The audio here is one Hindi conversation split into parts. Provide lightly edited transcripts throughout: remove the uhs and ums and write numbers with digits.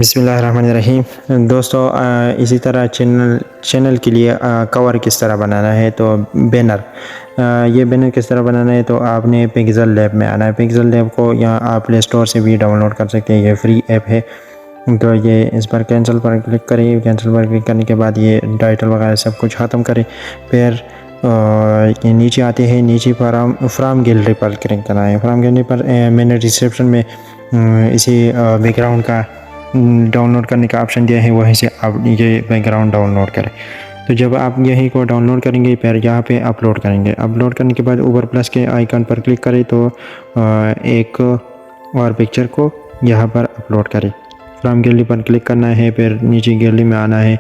बिस्मिल्लाहिर्रहमानिर्रहीम। दोस्तों, इसी तरह चैनल के लिए कवर किस तरह बनाना है, तो ये बैनर किस तरह बनाना है, तो आपने पिक्सल लैब में आना है। पिक्सल लैब को यहाँ आप प्ले स्टोर से भी डाउनलोड कर सकते हैं, ये फ्री ऐप है। तो ये इस पर कैंसिल पर क्लिक करें। कैंसिल पर क्लिक करने के बाद ये टाइटल वगैरह सब कुछ ख़त्म करें। फिर ये नीचे आते हैं, नीचे पर फ्राम गैलरी पर क्लिक करना है। फ्राम गैलरी पर मैंने डिस्क्रिप्शन में इसी बैकग्राउंड का डाउनलोड करने का ऑप्शन दिया है, वहीं से आप ये बैकग्राउंड डाउनलोड करें। तो जब आप यही को डाउनलोड करेंगे, फिर यहाँ पे अपलोड करेंगे। अपलोड करने के बाद ऊपर प्लस के आइकन पर क्लिक करें, तो एक और पिक्चर को यहाँ पर अपलोड करें। फ्रॉम गैलरी पर क्लिक करना है, फिर नीचे गैलरी में आना है।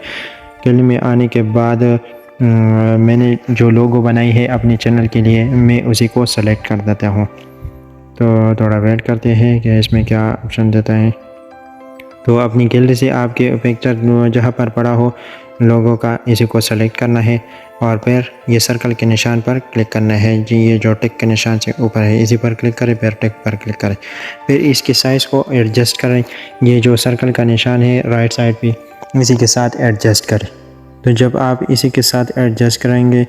गैलरी में आने के बाद मैंने जो लोगो बनाई है अपने चैनल के लिए, मैं उसी को सेलेक्ट कर देता हूँ। तो थोड़ा वेट करते हैं कि इसमें क्या ऑप्शन देता है। तो अपनी गैलरी से आपके पिक्चर जहाँ पर पड़ा हो लोगों का, इसी को सेलेक्ट करना है और फिर ये सर्कल के निशान पर क्लिक करना है जी। ये जो टिक के निशान से ऊपर है, इसी पर क्लिक करें, फिर टिक पर क्लिक करें। फिर इसके साइज़ को एडजस्ट करें। ये जो सर्कल का निशान है राइट साइड पे, इसी के साथ एडजस्ट करें। तो जब आप इसी के साथ एडजस्ट करेंगे,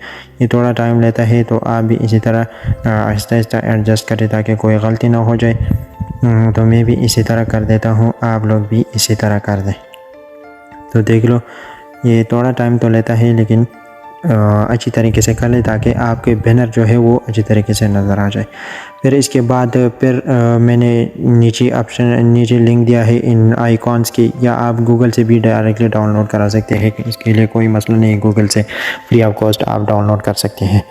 ये थोड़ा टाइम लेता है, तो आप भी इसी तरह आहिस्ता आहिस्ता एडजस्ट करें ताकि कोई गलती ना हो जाए। तो मैं भी इसी तरह कर देता हूँ, आप लोग भी इसी तरह कर दें। तो देख लो, ये थोड़ा टाइम तो लेता है, लेकिन अच्छी तरीके से कर ले ताकि आपके बैनर जो है वो अच्छी तरीके से नज़र आ जाए। फिर इसके बाद मैंने नीचे लिंक दिया है इन आइकॉन्स की, या आप गूगल से भी डायरेक्टली डाउनलोड करा सकते हैं। इसके लिए कोई मसला नहीं, गूगल से फ्री ऑफ कॉस्ट आप डाउनलोड कर सकते हैं।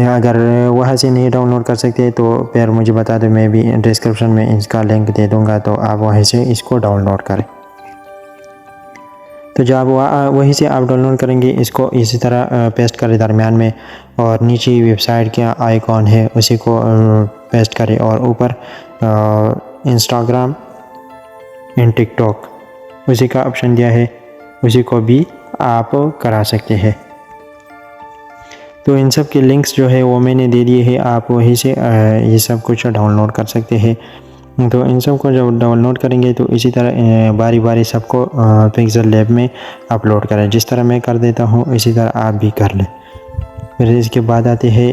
अगर वहाँ से नहीं डाउनलोड कर सकते तो फिर मुझे बता दो, मैं भी डिस्क्रिप्शन में इसका लिंक दे दूँगा, तो आप वहीं से इसको डाउनलोड करें। तो जब वहीं से आप डाउनलोड करेंगे, इसको इसी तरह पेस्ट करें दरमियान में, और नीचे वेबसाइट का आइकॉन है उसी को पेस्ट करें, और ऊपर इंस्टाग्राम एंड टिकटॉक उसी का ऑप्शन दिया है, उसी को भी आप करा सकते हैं। तो इन सब के लिंक्स जो है वो मैंने दे दिए हैं, आप वहीं से ये सब कुछ डाउनलोड कर सकते हैं। तो इन सब को जब डाउनलोड करेंगे, तो इसी तरह बारी बारी सबको पिक्सल लैब में अपलोड करें। जिस तरह मैं कर देता हूँ इसी तरह आप भी कर लें। फिर इसके बाद आते हैं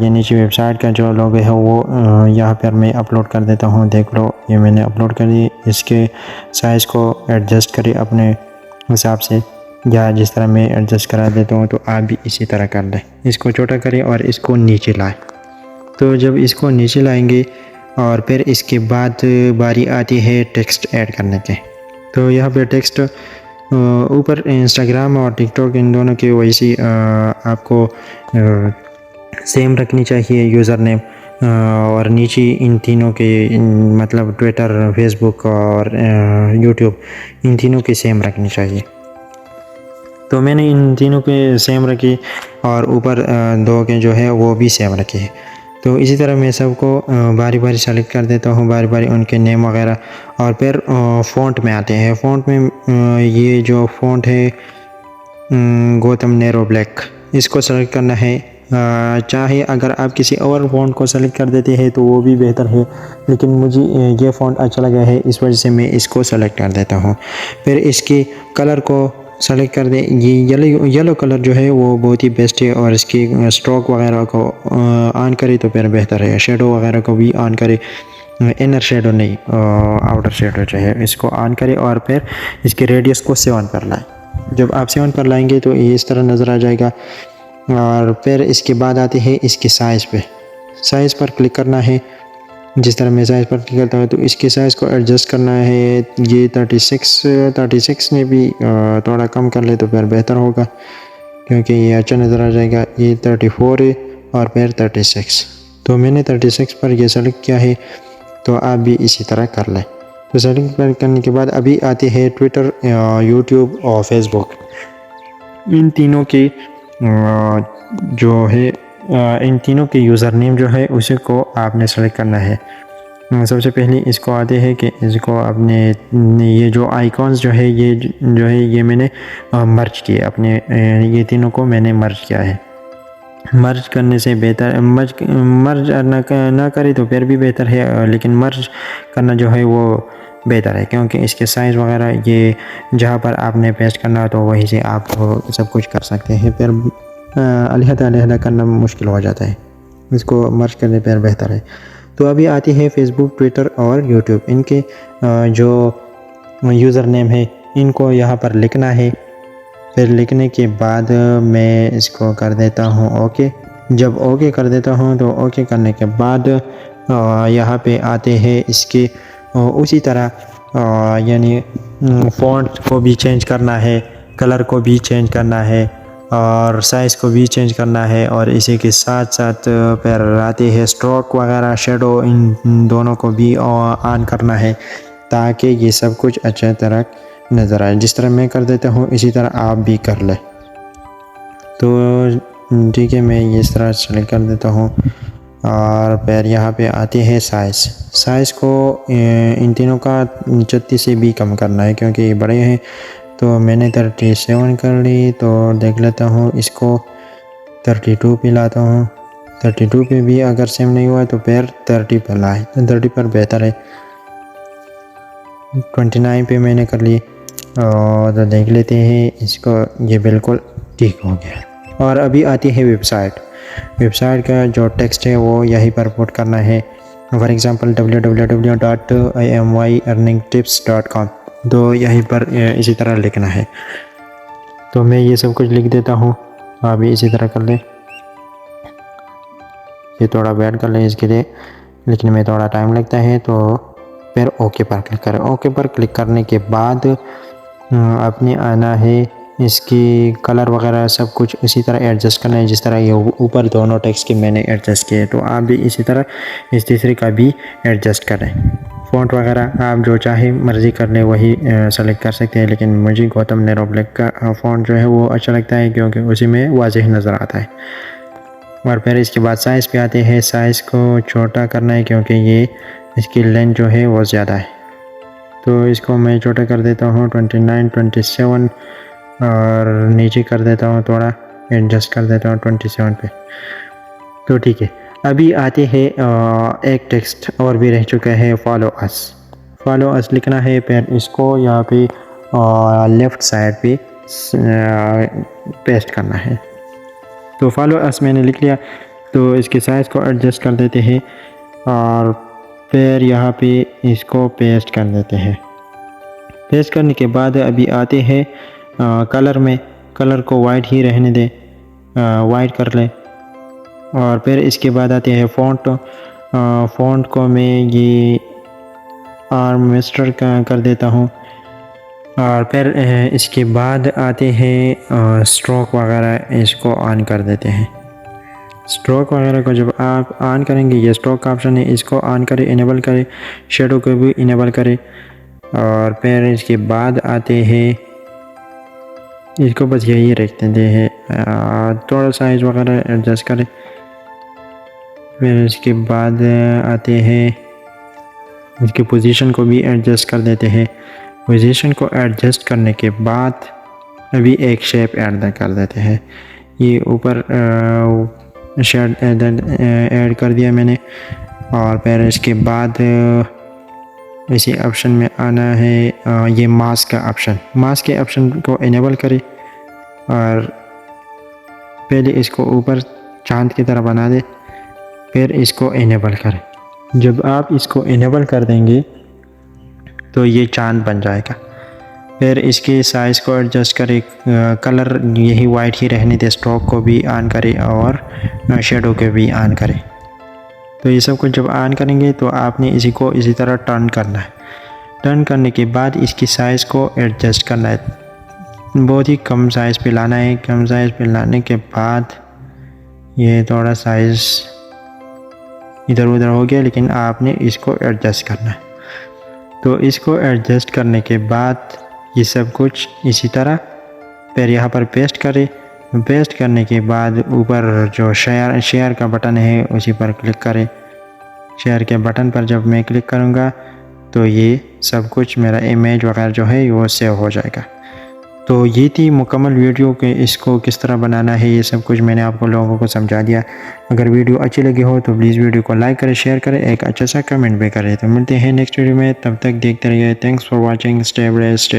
ये नीचे वेबसाइट का जो लोगो है वो यहाँ पर मैं अपलोड कर देता हूँ। देख लो, ये मैंने अपलोड कर दी। इसके साइज़ को एडजस्ट करें अपने हिसाब से, या जिस तरह मैं एडजस्ट करा देता हूँ, तो आप भी इसी तरह कर लें। इसको छोटा करें और इसको नीचे लाएं। तो जब इसको नीचे लाएंगे, और फिर इसके बाद बारी आती है टेक्स्ट ऐड करने के। तो यहाँ पे टेक्स्ट ऊपर इंस्टाग्राम और टिकटॉक इन दोनों के वैसी आपको सेम रखनी चाहिए यूज़र नेम, और नीचे इन तीनों के मतलब ट्विटर, फेसबुक और यूट्यूब, इन तीनों के सेम रखनी चाहिए। तो मैंने इन तीनों के सेम रखी, और ऊपर दो के जो है वो भी सेम रखे हैं। तो इसी तरह मैं सबको बारी बारी सेलेक्ट कर देता हूँ, बारी बारी उनके नेम वगैरह। और फिर फ़ॉन्ट में आते हैं। फ़ॉन्ट में ये जो फ़ॉन्ट है गौतम नैरो ब्लैक, इसको सेलेक्ट करना है। चाहे अगर आप किसी और फ़ॉन्ट को सेलेक्ट कर देते हैं तो वो भी बेहतर है, लेकिन मुझे ये फ़ॉन्ट अच्छा लगा है, इस वजह से मैं इसको सेलेक्ट कर देता हूँ। फिर इसके कलर को सेलेक्ट कर दें। ये येलो कलर जो है वो बहुत ही बेस्ट है, और इसकी स्ट्रोक वगैरह को ऑन करें तो फिर बेहतर है। शेडो वगैरह को भी ऑन करें, इनर शेडो नहीं, आउटर शेडो जो है इसको ऑन करें, और फिर इसके रेडियस को 7 पर लाएं। जब आप 7 पर लाएंगे तो ये इस तरह नज़र आ जाएगा। और फिर इसके बाद आते हैं इसके साइज़ पे। साइज़ पर क्लिक करना है। जिस तरह मैं साइज़ पर क्लिक करता हूँ तो इसके साइज़ को एडजस्ट करना है। ये 36 में भी थोड़ा कम कर ले तो फिर बेहतर होगा, क्योंकि ये अच्छा नज़र आ जाएगा। ये 34 है और फिर 36। तो मैंने 36 पर ये सेलेक्ट किया है, तो आप भी इसी तरह कर लें। तो सेलेक्ट करने के बाद अभी आते हैं ट्विटर, यूट्यूब और फेसबुक। इन तीनों की जो है इन तीनों के यूज़र नेम जो है उसी को आपने सेलेक्ट करना है। सबसे पहले इसको आते हैं कि इसको आपने ये जो आइकॉन्स जो है ये मैंने मर्ज किए अपने, ये तीनों को मैंने मर्ज किया है। मर्ज करने से बेहतर मर्ज ना करे तो फिर भी बेहतर है, लेकिन मर्ज करना जो है वो बेहतर है, क्योंकि इसके साइज़ वगैरह ये जहाँ पर आपने पेस्ट करना है तो वहीं से आप सब कुछ कर सकते हैं। फिर अलग-अलग करना मुश्किल हो जाता है, इसको मर्ज करने पर बेहतर है। तो अभी आती है फ़ेसबुक, ट्विटर और यूट्यूब। इनके जो यूज़र नेम है इनको यहाँ पर लिखना है। फिर लिखने के बाद मैं इसको कर देता हूँ ओके। जब ओके कर देता हूँ तो ओके करने के बाद यहाँ पे आते हैं इसके उसी तरह यानी फ़ॉन्ट को भी चेंज करना है, कलर को भी चेंज करना है और साइज़ को भी चेंज करना है। और इसी के साथ साथ फिर आते हैं स्ट्रोक वगैरह, शेडो, इन दोनों को भी ऑन करना है ताकि ये सब कुछ अच्छी तरह नज़र आए। जिस तरह मैं कर देता हूँ इसी तरह आप भी कर लें। तो ठीक है, मैं इस तरह सेलेक्ट कर देता हूँ और फिर यहाँ पे आते हैं साइज़ को इन तीनों का 36 से भी कम करना है क्योंकि ये बड़े हैं। तो मैंने 37 कर ली, तो देख लेता हूँ इसको 32 पे लाता हूँ। 32 पे भी अगर सेम नहीं हुआ तो फिर 30 पर लाए, 30 पर बेहतर है। 29 पे मैंने कर ली और तो देख लेते हैं इसको, ये बिल्कुल ठीक हो गया। और अभी आती है वेबसाइट का जो टेक्स्ट है वो यहीं पर पुट करना है। फॉर एग्ज़ाम्पल www.imyearningtips.com, तो यहीं पर इसी तरह लिखना है। तो मैं ये सब कुछ लिख देता हूँ, आप भी इसी तरह कर लें। ये थोड़ा वेट कर लें, इसके लिए लिखने में थोड़ा टाइम लगता है। तो फिर ओके पर क्लिक करें। ओके पर क्लिक करने के बाद अपने आना है इसकी कलर वगैरह सब कुछ इसी तरह एडजस्ट करना है जिस तरह ये ऊपर दोनों टेक्स्ट के मैंने एडजस्ट किए। तो आप भी इसी तरह इस तीसरे का भी एडजस्ट करें। फ़ॉन्ट वगैरह आप जो चाहे मर्ज़ी कर लें वही सेलेक्ट कर सकते हैं, लेकिन मुझे गौतम नेरो ब्लैक का फ़ॉन्ट जो है वो अच्छा लगता है क्योंकि उसी में वाज़ेह नज़र आता है। और फिर इसके बाद साइज़ पे आते हैं। साइज़ को छोटा करना है क्योंकि ये इसकी लेंथ जो है वो ज़्यादा है, तो इसको मैं छोटा कर देता हूँ 29, 27 और नीचे कर देता हूँ, थोड़ा एडजस्ट कर देता हूँ 27 पे। तो ठीक है, अभी आते हैं एक टेक्स्ट और भी रह चुका है, फॉलो अस लिखना है। फिर इसको यहाँ पे लेफ़्ट साइड पे पेस्ट करना है। तो फॉलो अस मैंने लिख लिया, तो इसके साइज़ को एडजस्ट कर देते हैं और फिर यहाँ पे इसको पेस्ट कर देते हैं। पेस्ट करने के बाद अभी आते हैं कलर में, कलर को वाइट ही रहने दें, वाइट कर लें। और फिर इसके बाद आते हैं फ़ॉन्ट को मैं ये आर्मस्टर का कर देता हूँ। और फिर इसके बाद आते हैं स्ट्रोक वगैरह, इसको ऑन कर देते हैं। स्ट्रोक वगैरह को जब आप ऑन करेंगे, ये स्ट्रोक का ऑप्शन है, इसको ऑन करें, इनेबल करें। शेडो को भी इनेबल करें। और फिर इसके बाद आते हैं, इसको बस यही रखते हैं, थोड़ा साइज़ वगैरह एडजस्ट करें। फिर इसके बाद आते हैं, इसकी पोजीशन को भी एडजस्ट कर देते हैं। पोजीशन को एडजस्ट करने के बाद अभी एक शेप ऐड कर देते हैं। ये ऊपर शेड ऐड कर दिया मैंने। और फिर इसके बाद इसी ऑप्शन में आना है, ये मास्क के ऑप्शन को इनेबल करें और पहले इसको ऊपर चांद की तरह बना दे, फिर इसको इनेबल करें। जब आप इसको इनेबल कर देंगे तो ये चांद बन जाएगा। फिर इसके साइज़ को एडजस्ट करें, कलर यही वाइट ही रहने दे, स्ट्रोक को भी ऑन करें और शेडो को भी ऑन करें। तो ये सब कुछ जब ऑन करेंगे तो आपने इसी को इसी तरह टर्न करना है। टर्न करने के बाद इसकी साइज़ को एडजस्ट करना है, बहुत ही कम साइज़ पे लाना है। कम साइज़ पे लाने के बाद ये थोड़ा साइज़ इधर उधर हो गया, लेकिन आपने इसको एडजस्ट करना है। तो इसको एडजस्ट करने के बाद ये सब कुछ इसी तरह फिर यहाँ पर पेस्ट करें। पेस्ट करने के बाद ऊपर जो शेयर का बटन है उसी पर क्लिक करें। शेयर के बटन पर जब मैं क्लिक करूँगा तो ये सब कुछ मेरा इमेज वगैरह जो है वो सेव हो जाएगा। तो ये थी मुकम्मल वीडियो कि इसको किस तरह बनाना है, ये सब कुछ मैंने आपको लोगों को समझा दिया। अगर वीडियो अच्छी लगी हो तो प्लीज़ वीडियो को लाइक करें, शेयर करें, एक अच्छा सा कमेंट भी करें। तो मिलते हैं नेक्स्ट वीडियो में, तब तक देखते रहिए। Thanks for watching, stay blessed.